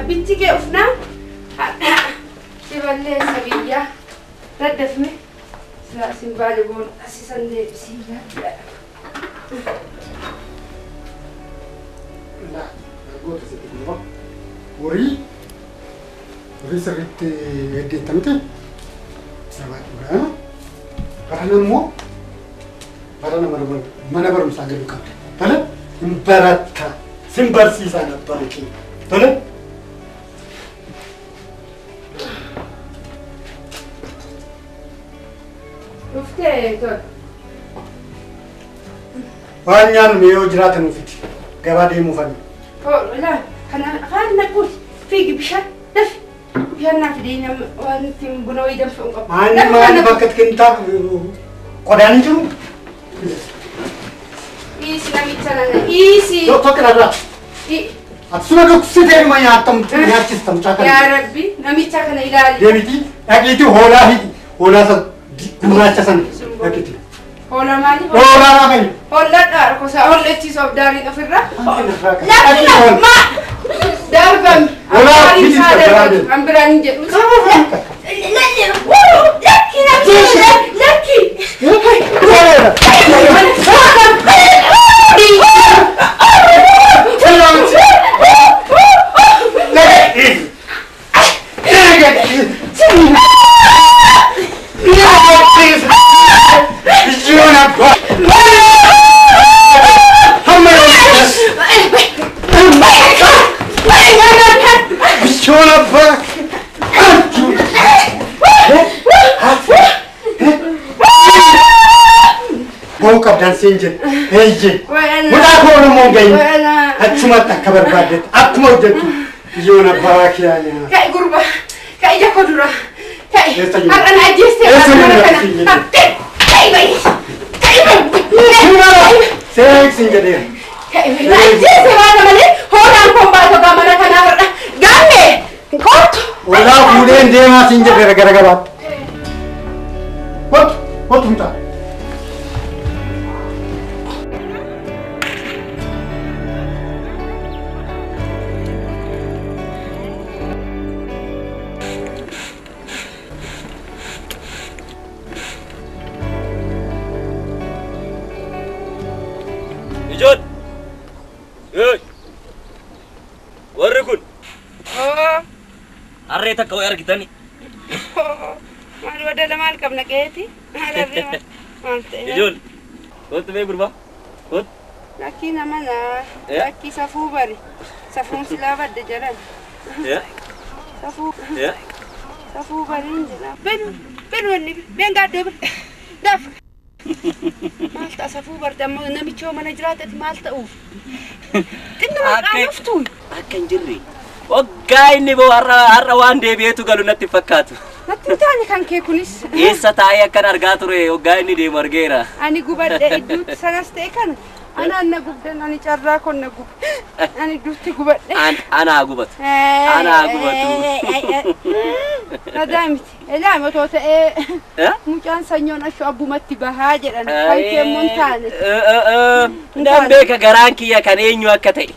بنتي كيفنا شبالي سبيا ردفني سلاسل بالغون اساسا دي بسيلا لا قلت سيدي وري سرت يدي تمتي سبات ورانا قرنا مو قرنا ما نبر مساجد كم طلب امبارتا سمبرسي سنه باركي طلب شفتي تقول وانيان ميو جرات نوفيت غبادي مفني لا خلينا نقول في بشا دف بيانا في دينا وانت بنوي دم فوق انا ما بكت كنتا قداني جو ايسي نميتنا ايسي لو تكرر أتسمع كسيتي ما يعتم يعتستم شاكر يا ربي نميتك أنا إلى ديمتي أكيد هولا سب كورا تسان أكيد هولا مالي هولا مالي هولا دار كوسا هولا تيسوب داري نفرة لا ما دار بام هولا أم برانجي سنجن هيجي ولا كون موجين أتسمع تكبر بعدين أتموجت يونا باك يعني كاي غربة كاي جاكودورا كاي أنا أجلس أنا كاي باي سيك سنجدير كاي لا أجلس أنا مالي هون أنكم باتو كمان كنا غامي كوت ولا بودين ديما سنجدير كركبات وات متى Ijod, hey, warri kun. Arreta kau ergi tani. Malu ada lemal kam nak eti. Ijod, kau tu be gurba, kau. Laki nama na, laki safu bari, safu silabat de jalan. Ya. Safu bari injila. Ben ni, ben gade daf. مالتا سفوبر دم نمشيو من جراتت مالتا أوف تنا ما عرفتون أكن جري وقايني بو هروان دي بيتو قالوا نتفكاتو نتفتاني كان كيكونيس إيسا تايا كان أرغاتو ري وقايني دي مرغيرا أني قبل دوت سنستي كان أنا قبل أنا شراكو نقول أنا دوتي قبل أنا قبل ندمت لا ما توت ممكن سنيون أشوف أبو متي بهاجر أنا كاي مونتان نبيك غرانكي يا كان إنيو أكتي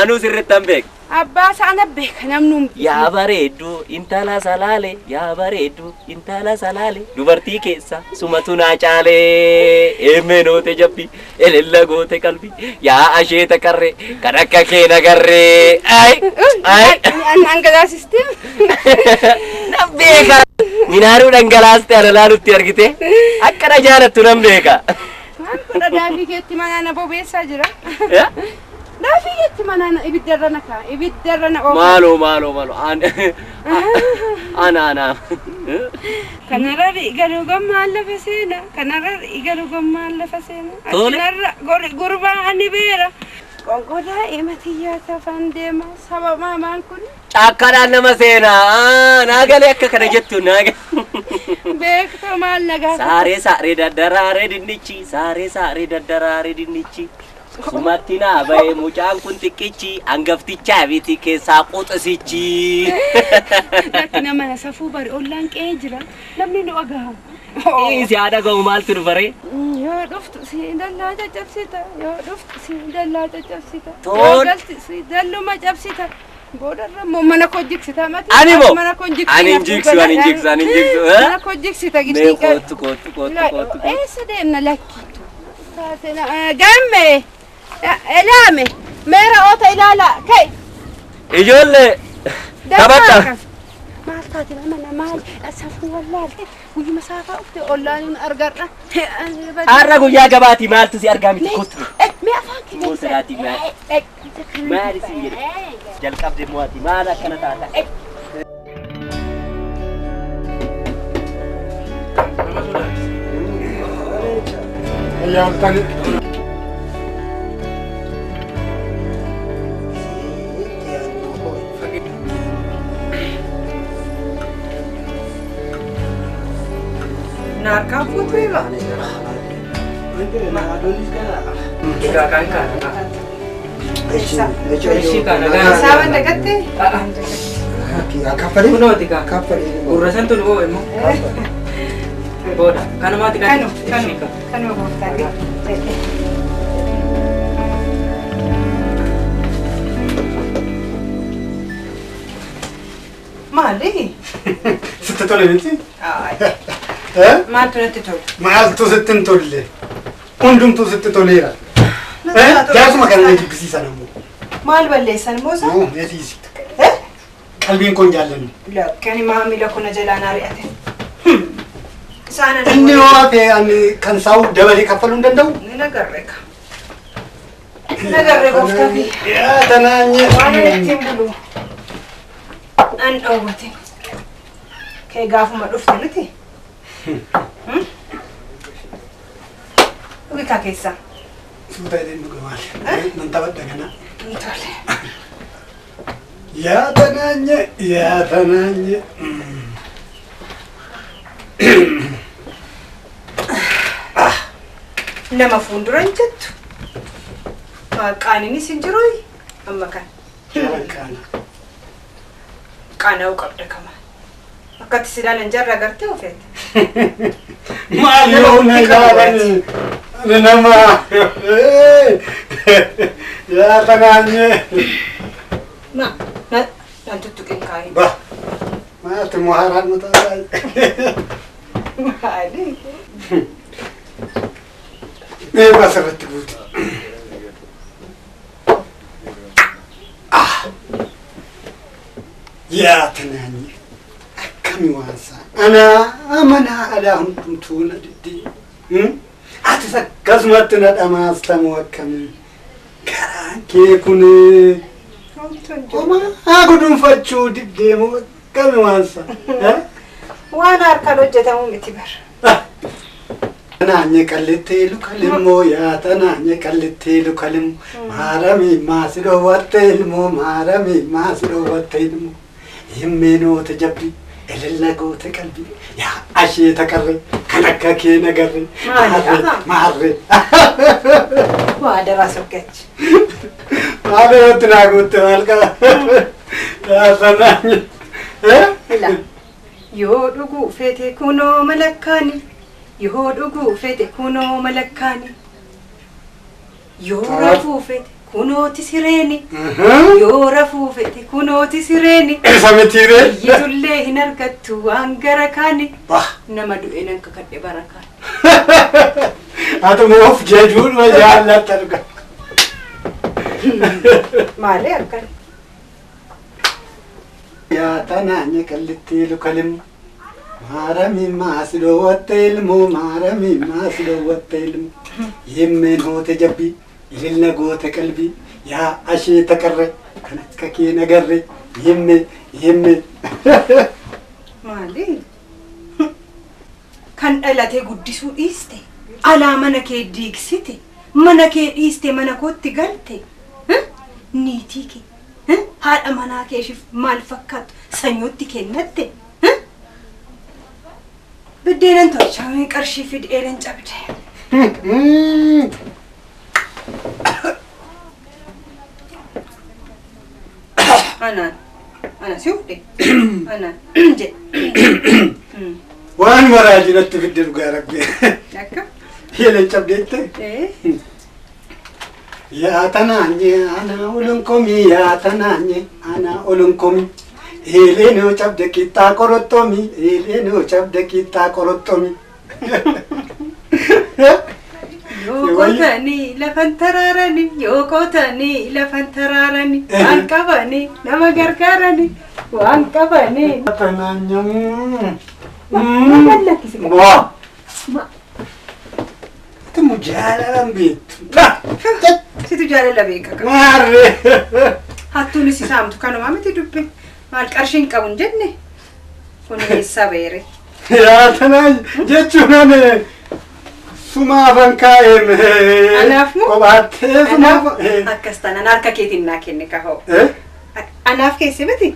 أنو سرت نبيك أباس أنا بيك نمنوم يا بريدو إنتلا سلالة يا بريدو إنتلا سلالة دوبرتي كيسا سمتنا چالي إمنو تجبي إللا غوتي قلبي يا أشيت كرّي كركا كينا كرّي أي أنا كذا سيستم نبيك minaaru dhangalaastee alalalutti argite akkana jaalattu nan beeka Mana daafii keetti mana na bobeessaa jira. Daafii keetti mana na ibiddarra na kaa ibiddarra na maalo ana kanarra igalu gamma lafa seena kanarra igalu gamma lafa seena kanarra gurbaa ani beera konkoda imatiya tafandema sababa man kun Akara nama seena naagale akka kana jettu naagale beekto maal nagaa saaree daddaraaree dinnichi saaree daddaraaree dinnichi sumatti naa ba'e mucaan kun xiqqichi hangaftichaa biti keessaa quxisichi lakki nama safuu bari ollaan qe'ee jira namni nu dhagahamu si haadha ga'u maaltu dhufare yoo dhuftu si dallaa caccabsita yoo dhuftu si dallaa caccabsita Toon. si dalluma cabsita boodarra mana koo jigsita mati Ani moo? mana koo jigsita Ani hin jigsu. mana koo jigsita mee gidii kootu eessa deemna lakki gamme ilaame meera oota ilaala kai ijoollee taphatta maal taate mana maal safuu wallaalte guyyuma saafaa ufte ollaaniin argadha har'a guyyaa gabaati maaltu si argaa miti kottu mee afaan kee moosiraati maali si jedhe jalqabde mo'ati maal akkana taata Narkaan fuutee ba? Saaban dagatte? Kaffalii? Kunooti kaa. Kaffalii. Gurrasan tun oo immoo. Booda. Kanumaati kan. Kanuma gooftaan. Maali? Sitti tole miti? Maaltu natti tolu? Maaltu sitti hin tolle? Hundumtuu sitti toleera. Jaasuma kana jibbisiisan ammoo. Maal balleessan moosa? Neetiisi. Qalbiin kun jaallannu. Lakkani maamila kuna jalaan ari'ate. Inni yoo hafe ani kan saa'u dabalee kaffaluu hin danda'u? Ni nagarre ka. Nagarre gooftaa fi. Yaa tanaanye. Waan ittiin bulu. An dhowwate. Kee gaafuma dhufte miti. Dhugi kaa keessaa. Suuta edeen dhuga maali? Nan taphadha kana. Tole. Yaa tanaanye. Yaa tanaanye. Nama fuuldura hin jettu. Qaaniinis hin jiru amma kan. Qaana'uu qabda kama. Akkatti si ilaalan jarra agartee ofeete. Maal yoo na ilaalan nama. Yaa tanaanye. Naan tuttuqin kaa'ee. Ba. Maaltu muhaaraan mataa Maali? Mee asirratti guutu. Yaa tanaanye. Akkami waansa. Anaa mana aadaa hundumtuu na diddii. Atis akkasumatti na dhamaastamu akkamii. Karaan kee kun homaa gudunfachuu diddeemu akkami waansa. Waan harkaan hojjetamu miti bara. Tanaanye qallittee lukalimmoo yaa tanaanye qallittee lukalimmoo maaramii maasi dhoowwatte ilmoo maaramii maasi dhoowwatte ilmoo himmeenoote jabbi elella goote qalbii yaa asheeta qarre kan akka kee nagarre maarre Waa daraa sokkeechi. maalirratti naa gootte maal qaba yaa tanaanye Yoo dhuguu feete kunoo malakkaani. Yoo dhuguu fete kunoo malakkaani. Yoo rafuu fete kunooti sireeni. Yoo rafuu fete kunooti sireeni. isa mitiire Iyyitullee hin argattu waan gara kaani. Nama du'e nan kakadhe bara kaani. atuma of jechuudha jaallatta dhuga. Maali harkaan? Yaa tanaanye qallittee lukalimmoo maaramii maasi dhoowwatte ilmoo maaramii maasi dhoowwatte ilmoo himmeen hoote jabbii ililna goote qalbii yaa asheeta qarre kan akka kee nagarre himme Maali? Kan dhalatee guddisuu dhiiste. Alaa mana kee diigsite. Mana kee dhiiste mana kootti galte. Niitii kee. Haadha manaa keeshiif maal fakkaatu sanyootti kennatte. بدينا انتو شامي قرشي في دقيقة جبده أنا سوفي أنا جد وان مراجعة تفيد ربي لكن هي اللي جبدت يا تناني أنا أولنكم يا تناني أنا أولنكم إلينو جبدك تاكورتومي إلينو جبدك تاكورتومي يوكوتاني لفنترارني يوكوتاني لفنترارني وانكباني نما غرغرني وانكباني تناني ما لك ما تمجالة بيت لا سيتو جالة بيك ماري هاتوني سيسامتو كانوا ما متدبي مال قرشين قبون جنة كوني السابيري يا تناني جتشوناني سما فنكايم أنا أفهم وبعد سما أكستان أنا أركا كيتين ناكيني كهو أنا أفهم كيسي بتي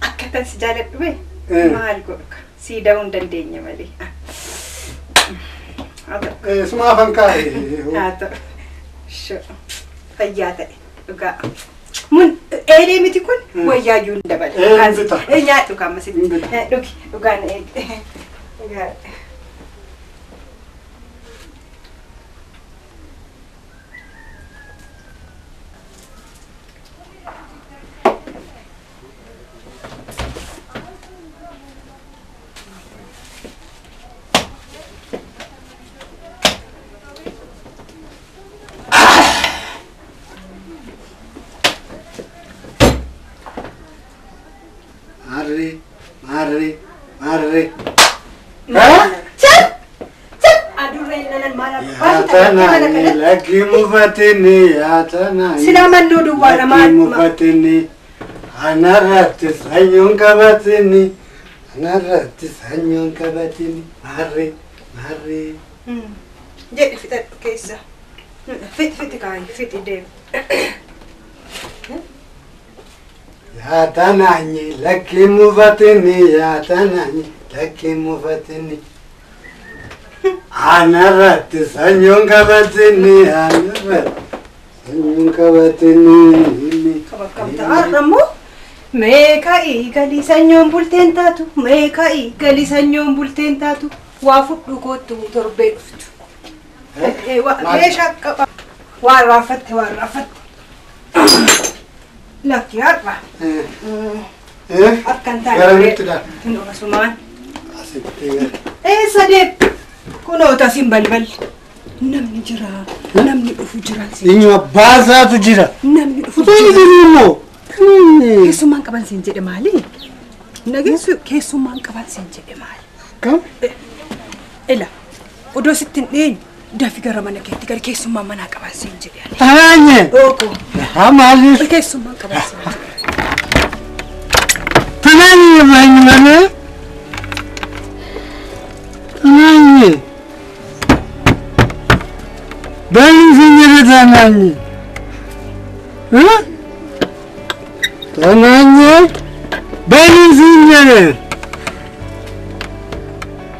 أكتن سجالة بي ما ألقوك سيداون دنديني مالي سما فنكايم هذا شو فياته لقى من إيه متى يكون ويا يون دبل إيه يا لقى ما سيد لقى لقى ماري يا تناني لك مفتني يا تناني سلام نودو ولا ما مفتني أنا رأيت سنيون كبتني أنا رأيت سنيون كبتني ماري جد فت كيسة فت كاي فت ديم يا تناني لك مفتني يا تناني لك مفتني أنا رأيت سنيون كبتني أنا رأيت سنيون كبتني كم تعرمو ميكاي قالي سنيون بولتين تاتو ميكاي قالي سنيون بولتين تاتو وافد كوتو تربي ليش وارفت لك يا ربا أكن تاني تنو رسمان إيه صديق كنو تاسين بلبل نمني جرا نمني أفجرا إني بازا تجرا نمني أفجرا كيسومان كبان سنجد مالي نجسو كيسومان كبان سنجد مالي كم إلا ودو ستين إيه دافي كرامنا كيتكر كيسومان منا كبان سنجد يعني تاني أوكو همالي كيسومان كبان سنجد تاني ماني تاني بين سنجد تاني ها تاني بين سنجد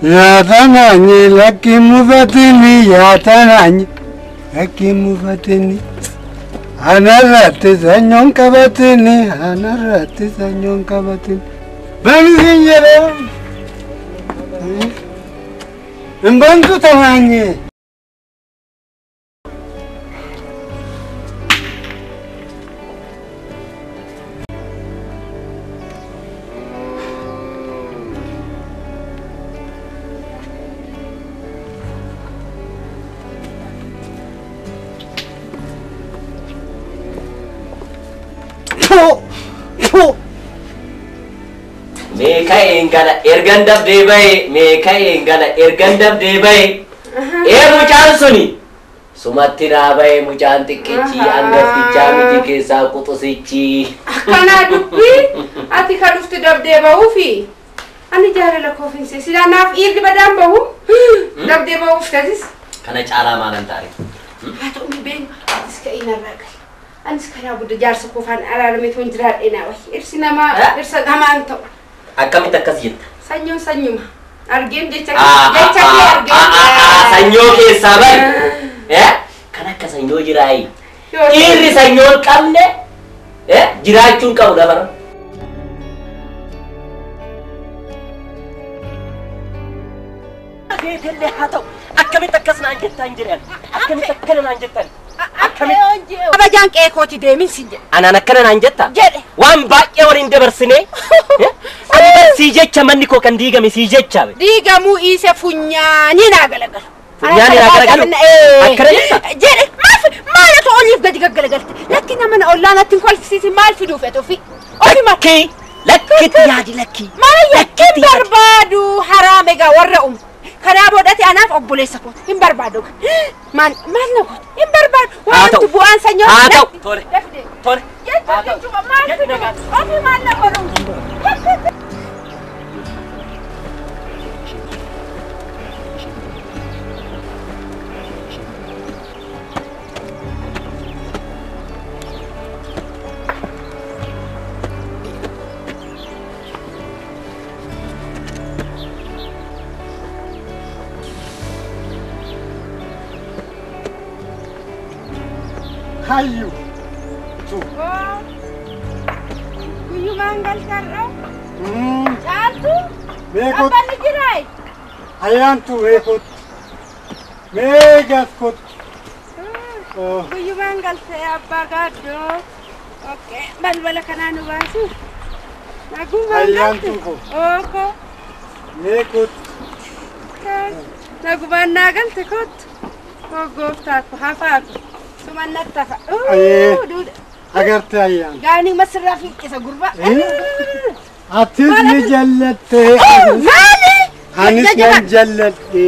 يا تاني لك مفتني يا تاني لك مفتني أنا رأيت سنيون كبتني أنا رأيت سنيون كبتني بين سنجد إمبانتو تاني Meka engala ergandab debay meka engala ergandab debay mucaan suni sumatti raabay mucaan xiqqechi angafticha miti keessa quxusichi akkana dubbi ati ka dhufte dabdeeba'uufi ani jaalala koofinse silaa naaf dhiirri badaan bahu dabdeeba'uuf tasis kana caalaa maalan taare haa ta'u ni beenu atis ka inarraa gali anis kanaa booda jaarsa koofaan araaramee toon jiraadheenaa wayi dhirsi namaa dhirsa namaan ta'u akkamitti akkas jetta Sanyuma. Argin jecha Sanyo keessa bari. Kan akka sanyo jirai. Dhiirri sanyoon qabne jiraachuun qabu dabara. Ageetelle haa ta'u akkamitti akkasnaan jettaan jiran akkamitti akkana naan jettan akkamitti abajaan qeekooti deemin sin jedhe anaan akkana naan jetta jedhe waan baay'ee waliin dabarsine ani sii jecha manni koo kan diigame sii jecha diigamuu isa funyaanii naa galagalu funyaanii naa galagalu akkana jetta jedhe maalatu oliif gadi gaggalagalti lakki nama na ollaanatti kolfisiisi maal fiduuf etufi ofi makki lakkitti yaadi lakki lakki barbaadu haraame gaa warra Kana bodati anaaf obboleessa kooti hin barbaadu maal na kooti hin barbaadu wanti bu'aan sanyoo haa ta'u tole ofi maal na godhu Hayu. Tu. Kuyu mangal karro. Chantu. Mekut. Apa ni jirai? Ayantu mekut. Megas kut. Kuyu mangal saya apa gado? Oke, bal kananu basu. Nagu mangal. Ayantu ko. Oko. Mekut. Nagu managal tekut. Gofta ko hafaku. Sumannattafa. Agartee ayyaan. Gaanii masirraa fiiqqisa gurbaa. Atis ni jallatte. Maali? Anis nan jalladhe.